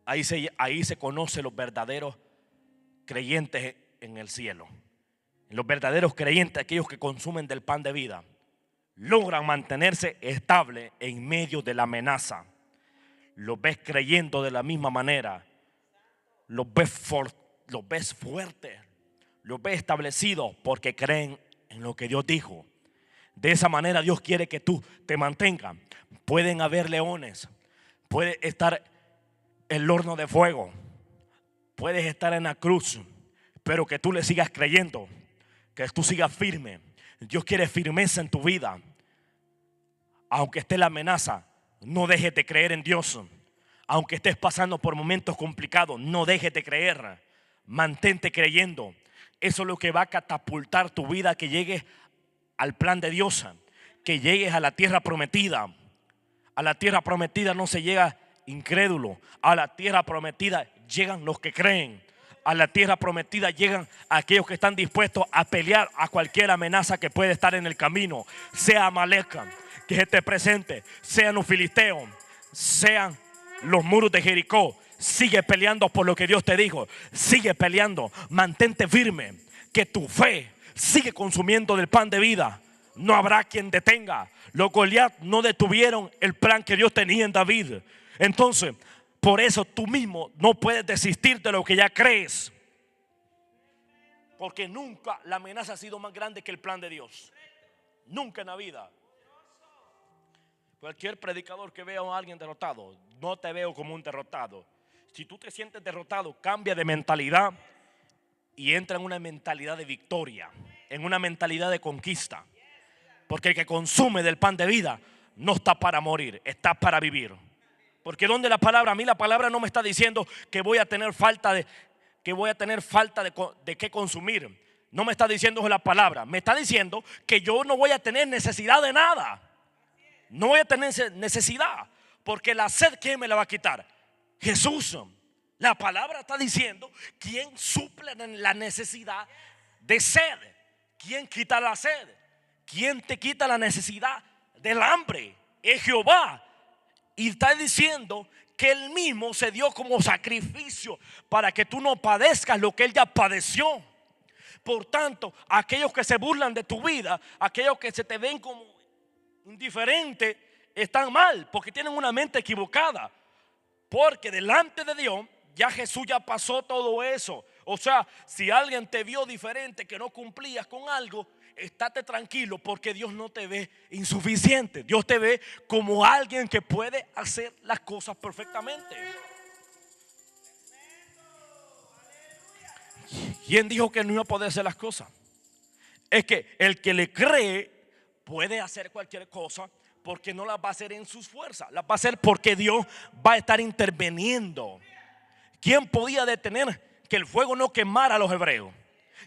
Ahí se conocen los verdaderos creyentes en el cielo. Los verdaderos creyentes, aquellos que consumen del pan de vida, logran mantenerse estables en medio de la amenaza. Los ves creyendo de la misma manera. Los ves fuertes. Los ves establecidos porque creen en lo que Dios dijo. De esa manera Dios quiere que tú te mantengas. Pueden haber leones. Puede estar el horno de fuego. Puedes estar en la cruz. Pero que tú le sigas creyendo. Que tú sigas firme. Dios quiere firmeza en tu vida. Aunque esté la amenaza, no dejes de creer en Dios. Aunque estés pasando por momentos complicados, no dejes de creer. Mantente creyendo. Eso es lo que va a catapultar tu vida, que llegues al plan de Dios, que llegues a la tierra prometida. A la tierra prometida no se llega incrédulo. A la tierra prometida llegan los que creen. A la tierra prometida llegan aquellos que están dispuestos a pelear a cualquier amenaza que puede estar en el camino. Sea Amalek que esté presente, sean los filisteos, sean los muros de Jericó. Sigue peleando por lo que Dios te dijo. Sigue peleando, mantente firme, que tu fe sigue consumiendo del pan de vida. No habrá quien detenga. Los Goliat no detuvieron el plan que Dios tenía en David. Entonces, por eso tú mismo no puedes desistir de lo que ya crees. Porque nunca la amenaza ha sido más grande que el plan de Dios. Nunca en la vida. Cualquier predicador que vea a alguien derrotado, no te veo como un derrotado. Si tú te sientes derrotado, cambia de mentalidad y entra en una mentalidad de victoria, en una mentalidad de conquista. Porque el que consume del pan de vida no está para morir, está para vivir. Porque donde la palabra, a mí la palabra no me está diciendo que voy a tener falta de qué consumir. No me está diciendo eso la palabra. Me está diciendo que yo no voy a tener necesidad de nada. No voy a tener necesidad. Porque la sed, ¿quién me la va a quitar? Jesús. La palabra está diciendo quién suple la necesidad de sed. ¿Quién quita la sed? ¿Quién te quita la necesidad del hambre? Es Jehová. Y está diciendo que Él mismo se dio como sacrificio para que tú no padezcas lo que Él ya padeció. Por tanto, aquellos que se burlan de tu vida, aquellos que se te ven como indiferente, están mal porque tienen una mente equivocada. Porque delante de Dios ya Jesús ya pasó todo eso. O sea, si alguien te vio diferente, que no cumplías con algo, estate tranquilo, porque Dios no te ve insuficiente. Dios te ve como alguien que puede hacer las cosas perfectamente. ¿Quién dijo que no iba a poder hacer las cosas? Es que el que le cree puede hacer cualquier cosa, porque no las va a hacer en sus fuerzas, las va a hacer porque Dios va a estar interviniendo. ¿Quién podía detener que el fuego no quemara a los hebreos?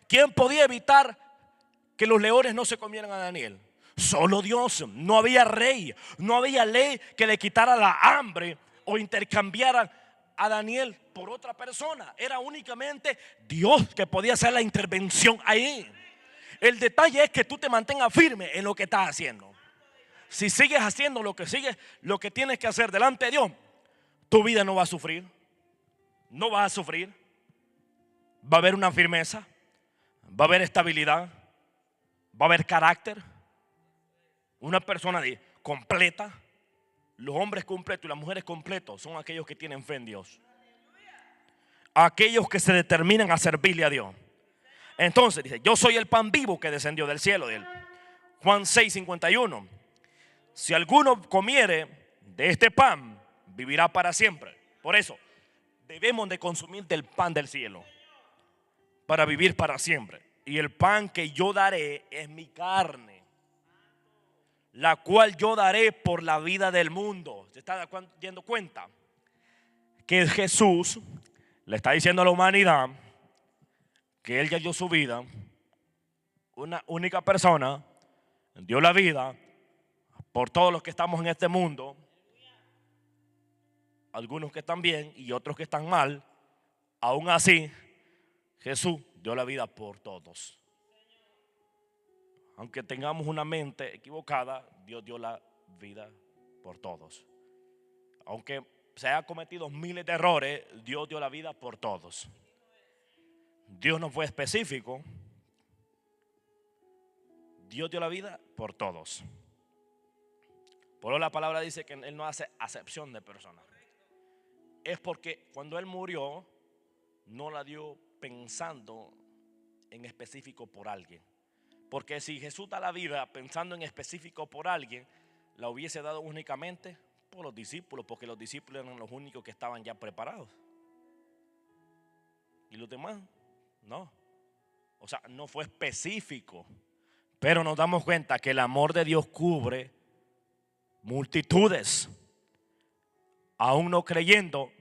¿Quién podía evitar que los leones no se comieran a Daniel? Solo Dios. No había rey, no había ley que le quitara la hambre o intercambiara a Daniel por otra persona. Era únicamente Dios que podía hacer la intervención ahí. El detalle es que tú te mantengas firme en lo que estás haciendo. si sigues haciendo lo que tienes que hacer delante de Dios, tu vida no va a sufrir. No vas a sufrir. Va a haber una firmeza, va a haber estabilidad, va a haber carácter. Una persona completa. Los hombres completos y las mujeres completos son aquellos que tienen fe en Dios. Aquellos que se determinan a servirle a Dios. Entonces dice, yo soy el pan vivo que descendió del cielo. Juan 6:51. Si alguno comiere de este pan, vivirá para siempre. Por eso debemos de consumir del pan del cielo para vivir para siempre. Y el pan que yo daré es mi carne, la cual yo daré por la vida del mundo. ¿Se está dando cuenta? Que Jesús le está diciendo a la humanidad que Él ya dio su vida. Una única persona dio la vida por todos los que estamos en este mundo. Algunos que están bien y otros que están mal. Aún así, Jesús dio la vida por todos. Aunque tengamos una mente equivocada, Dios dio la vida por todos. Aunque se hayan cometido miles de errores, Dios dio la vida por todos. Dios no fue específico. Dios dio la vida por todos. Por eso la palabra dice que Él no hace acepción de personas. Es porque cuando Él murió, no la dio pensando en específico por alguien. Porque si Jesús da la vida pensando en específico por alguien, la hubiese dado únicamente por los discípulos, porque los discípulos eran los únicos que estaban ya preparados. Y los demás, no. O sea, no fue específico. Pero nos damos cuenta que el amor de Dios cubre multitudes. Aún no creyendo,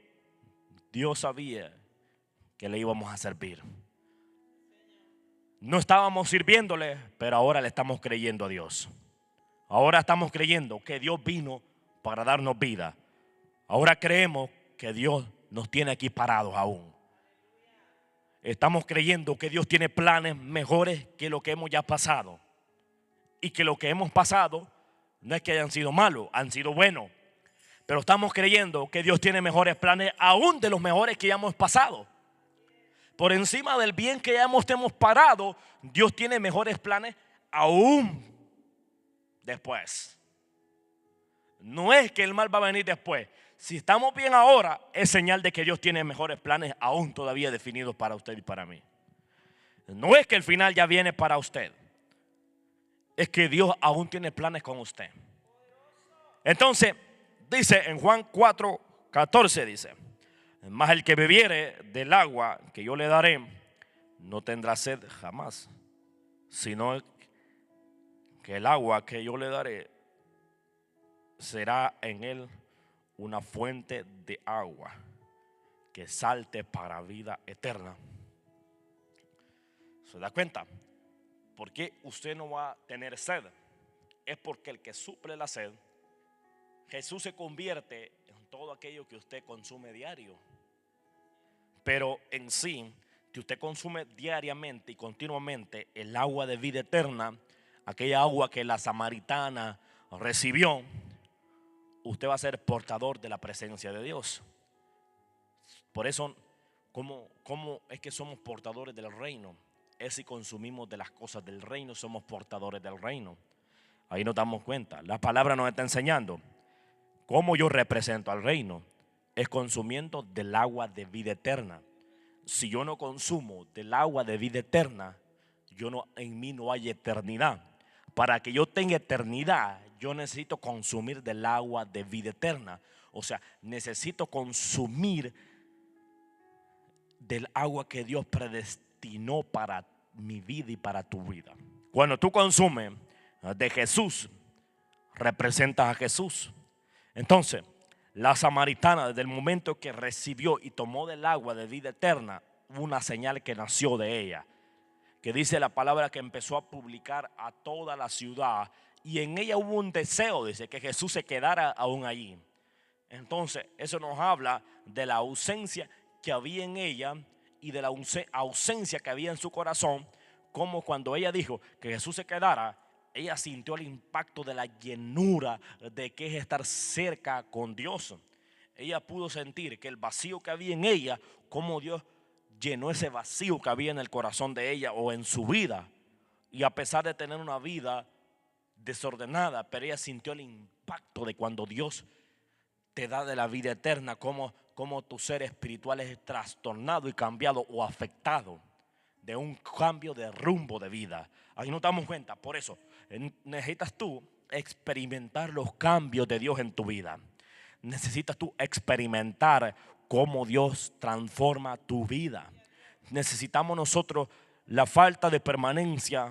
Dios sabía que le íbamos a servir. No estábamos sirviéndole, pero ahora le estamos creyendo a Dios. Ahora estamos creyendo que Dios vino para darnos vida. Ahora creemos que Dios nos tiene aquí parados aún. Estamos creyendo que Dios tiene planes mejores que lo que hemos ya pasado. Y que lo que hemos pasado no es que hayan sido malos, han sido buenos. Pero estamos creyendo que Dios tiene mejores planes aún de los mejores que ya hemos pasado. Por encima del bien que ya hemos parado, Dios tiene mejores planes aún después. No es que el mal va a venir después. Si estamos bien ahora, es señal de que Dios tiene mejores planes aún todavía definidos para usted y para mí. No es que el final ya viene para usted. Es que Dios aún tiene planes con usted. Entonces, dice en Juan 4:14, dice: mas el que bebiere del agua que yo le daré, no tendrá sed jamás, sino que el agua que yo le daré será en él una fuente de agua que salte para vida eterna. ¿Se da cuenta? ¿Por qué usted no va a tener sed? Es porque el que suple la sed, Jesús se convierte en todo aquello que usted consume diario. Pero en sí, si usted consume diariamente y continuamente el agua de vida eterna, aquella agua que la samaritana recibió, usted va a ser portador de la presencia de Dios. Por eso, ¿cómo es que somos portadores del reino? Es si consumimos de las cosas del reino, somos portadores del reino. Ahí nos damos cuenta. La palabra nos está enseñando cómo yo represento al reino. Es consumiendo del agua de vida eterna. Si yo no consumo del agua de vida eterna, en mí no hay eternidad. Para que yo tenga eternidad, yo necesito consumir del agua de vida eterna. O sea, necesito consumir del agua que Dios predestinó para mi vida y para tu vida. Cuando tú consumes de Jesús, representas a Jesús. Entonces, la samaritana, desde el momento que recibió y tomó del agua de vida eterna, hubo una señal que nació de ella, que dice la palabra que empezó a publicar a toda la ciudad, y en ella hubo un deseo, dice, que Jesús se quedara aún allí. Entonces, eso nos habla de la ausencia que había en ella y de la ausencia que había en su corazón, como cuando ella dijo que Jesús se quedara, ella sintió el impacto de la llenura de que es estar cerca con Dios. Ella pudo sentir que el vacío que había en ella, cómo Dios llenó ese vacío que había en el corazón de ella o en su vida. Y a pesar de tener una vida desordenada, pero ella sintió el impacto de cuando Dios te da de la vida eterna, como tu ser espiritual es trastornado y cambiado o afectado de un cambio de rumbo de vida. Ahí nos damos cuenta. Por eso necesitas tú experimentar los cambios de Dios en tu vida. Necesitas tú experimentar cómo Dios transforma tu vida. Necesitamos nosotros la falta de permanencia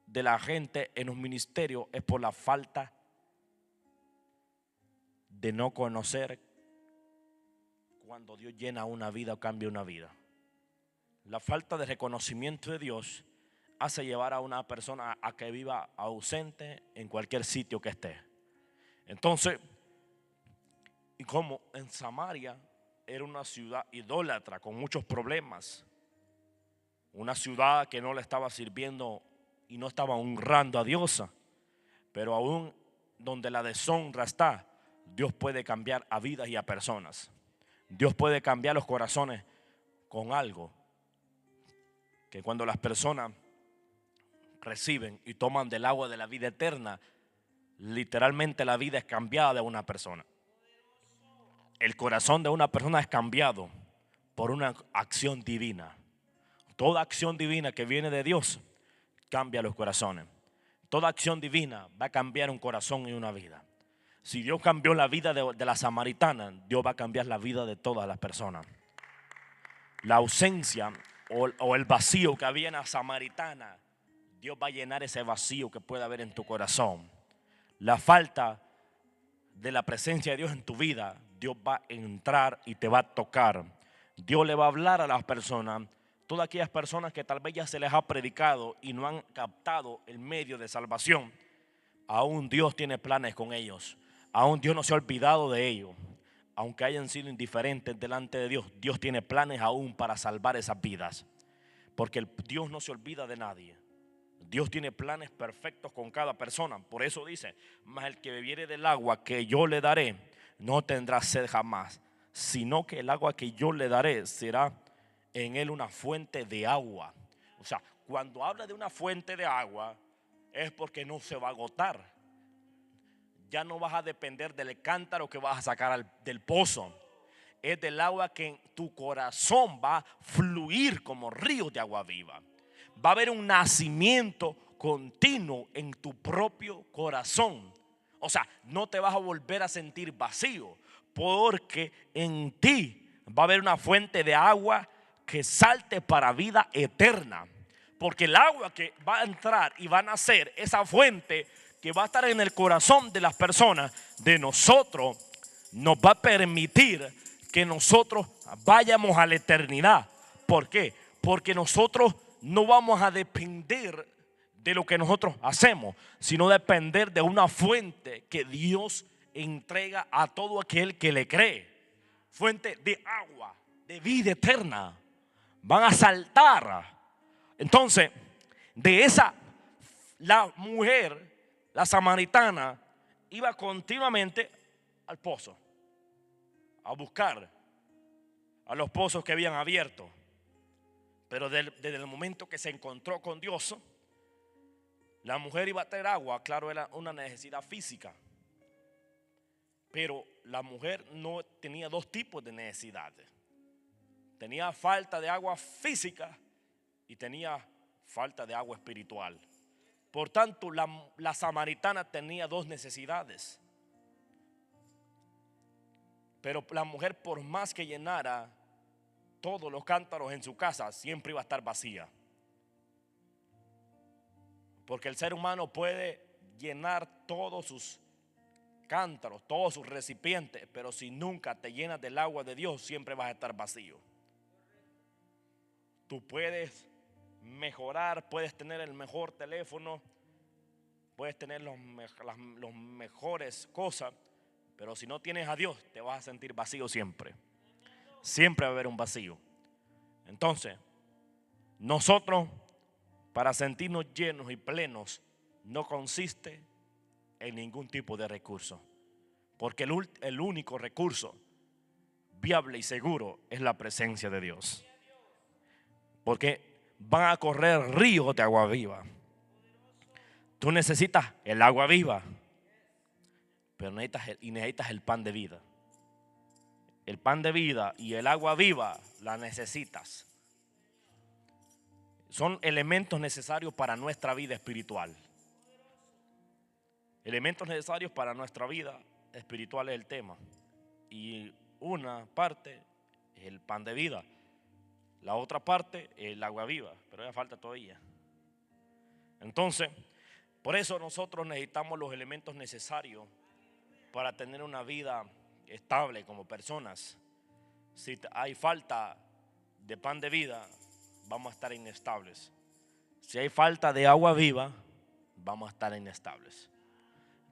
de la gente en los ministerios es por la falta de no conocer cuando Dios llena una vida o cambia una vida. La falta de reconocimiento de Dios hace llevar a una persona a que viva ausente en cualquier sitio que esté. Entonces, y como en Samaria era una ciudad idólatra con muchos problemas, una ciudad que no le estaba sirviendo y no estaba honrando a Dios, pero aún donde la deshonra está, Dios puede cambiar a vidas y a personas. Dios puede cambiar los corazones con algo que cuando las personas reciben y toman del agua de la vida eterna, literalmente la vida es cambiada de una persona. El corazón de una persona es cambiado por una acción divina. Toda acción divina que viene de Dios cambia los corazones. Toda acción divina va a cambiar un corazón y una vida. Si Dios cambió la vida de la samaritana, Dios va a cambiar la vida de todas las personas. La ausencia o el vacío que había en la samaritana, Dios va a llenar ese vacío que puede haber en tu corazón. La falta de la presencia de Dios en tu vida, Dios va a entrar y te va a tocar. Dios le va a hablar a las personas, todas aquellas personas que tal vez ya se les ha predicado y no han captado el medio de salvación. Aún Dios tiene planes con ellos. Aún Dios no se ha olvidado de ellos. Aunque hayan sido indiferentes delante de Dios, Dios tiene planes aún para salvar esas vidas. Porque Dios no se olvida de nadie. Dios tiene planes perfectos con cada persona. Por eso dice, mas el que bebiere del agua que yo le daré, no tendrá sed jamás, sino que el agua que yo le daré será en él una fuente de agua. O sea, cuando habla de una fuente de agua, es porque no se va a agotar. Ya no vas a depender del cántaro que vas a sacar del pozo. Es del agua que en tu corazón va a fluir como ríos de agua viva. Va a haber un nacimiento continuo en tu propio corazón. O sea, no te vas a volver a sentir vacío, porque en ti va a haber una fuente de agua que salte para vida eterna. Porque el agua que va a entrar y va a nacer, esa fuente que va a estar en el corazón de las personas, de nosotros, nos va a permitir que nosotros vayamos a la eternidad. ¿Por qué? Porque nosotros no vamos a depender de lo que nosotros hacemos, sino depender de una fuente que Dios entrega a todo aquel que le cree. Fuente de agua, de vida eterna. Van a saltar. Entonces, de esa, la mujer, la samaritana, iba continuamente al pozo a buscar a los pozos que habían abierto. Pero desde el momento que se encontró con Dios, la mujer iba a traer agua. Claro, era una necesidad física, pero la mujer no tenía dos tipos de necesidades. Tenía falta de agua física y tenía falta de agua espiritual. Por tanto, la samaritana tenía dos necesidades. Pero la mujer, por más que llenara todos los cántaros en su casa, siempre iba a estar vacía. Porque el ser humano puede llenar todos sus cántaros, todos sus recipientes, pero si nunca te llenas del agua de Dios, siempre vas a estar vacío. Tú puedes mejorar, puedes tener el mejor teléfono, puedes tener los mejores cosas, pero si no tienes a Dios, te vas a sentir vacío siempre. Siempre va a haber un vacío. Entonces, nosotros, para sentirnos llenos y plenos, no consiste en ningún tipo de recurso. Porque el único recurso viable y seguro es la presencia de Dios. Porque van a correr ríos de agua viva. Tú necesitas el agua viva, pero necesitas el pan de vida. El pan de vida y el agua viva la necesitas. Son elementos necesarios para nuestra vida espiritual. Elementos necesarios para nuestra vida espiritual es el tema. Y una parte es el pan de vida. La otra parte es el agua viva, pero ya falta todavía. Entonces, por eso nosotros necesitamos los elementos necesarios para tener una vida estable como personas. Si hay falta de pan de vida, vamos a estar inestables. Si hay falta de agua viva, vamos a estar inestables.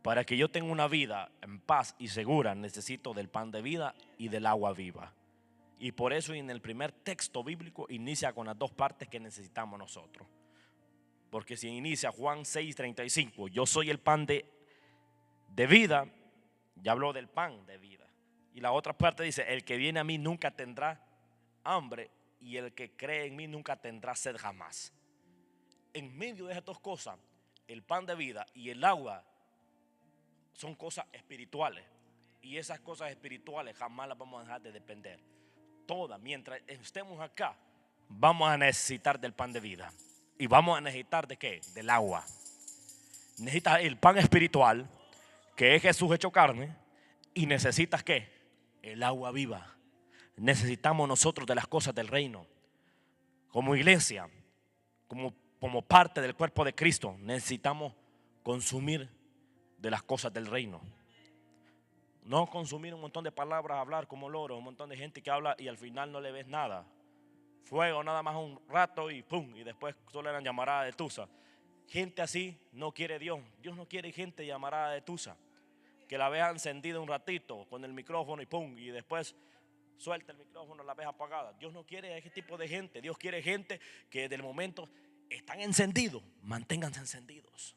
Para que yo tenga una vida en paz y segura, necesito del pan de vida y del agua viva. Y por eso en el primer texto bíblico inicia con las dos partes que necesitamos nosotros. Porque si inicia Juan 6:35, yo soy el pan de vida, ya habló del pan de vida. Y la otra parte dice, el que viene a mí nunca tendrá hambre y el que cree en mí nunca tendrá sed jamás. En medio de estas dos cosas, el pan de vida y el agua son cosas espirituales. Y esas cosas espirituales jamás las vamos a dejar de depender. Todas, mientras estemos acá, vamos a necesitar del pan de vida. Y vamos a necesitar ¿de qué? Del agua. Necesitas el pan espiritual, que es Jesús hecho carne. Y necesitas ¿qué? El agua viva. Necesitamos nosotros de las cosas del reino. Como iglesia, como parte del cuerpo de Cristo, necesitamos consumir de las cosas del reino. No consumir un montón de palabras, hablar como loro, un montón de gente que habla y al final no le ves nada. Fuego nada más un rato y pum, y después solo eran llamaradas de tusa. Gente así no quiere Dios. Dios no quiere gente llamarada de tusa, que la veas encendida un ratito con el micrófono y pum, y después suelta el micrófono, la ves apagada. Dios no quiere ese tipo de gente. Dios quiere gente que desde el momento están encendidos, manténganse encendidos.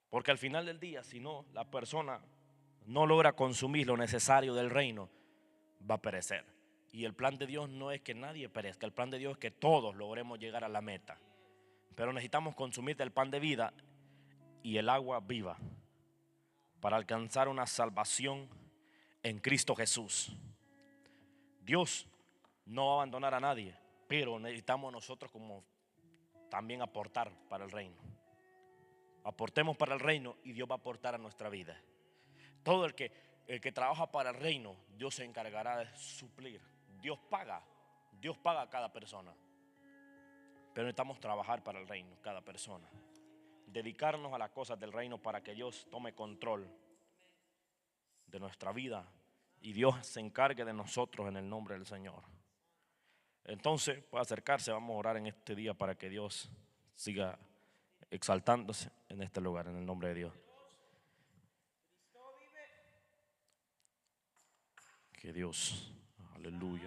Porque al final del día, si no, la persona no logra consumir lo necesario del reino, va a perecer. Y el plan de Dios no es que nadie perezca, el plan de Dios es que todos logremos llegar a la meta. Pero necesitamos consumir del pan de vida y el agua viva para alcanzar una salvación en Cristo Jesús. Dios no va a abandonar a nadie, pero necesitamos nosotros como también aportar para el reino. Aportemos para el reino y Dios va a aportar a nuestra vida. Todo el que trabaja para el reino, Dios se encargará de suplir. Dios paga a cada persona. Pero necesitamos trabajar para el reino, cada persona. Dedicarnos a las cosas del reino para que Dios tome control de nuestra vida y Dios se encargue de nosotros en el nombre del Señor. Entonces, puede acercarse, vamos a orar en este día para que Dios siga exaltándose en este lugar, en el nombre de Dios. Que Dios, aleluya.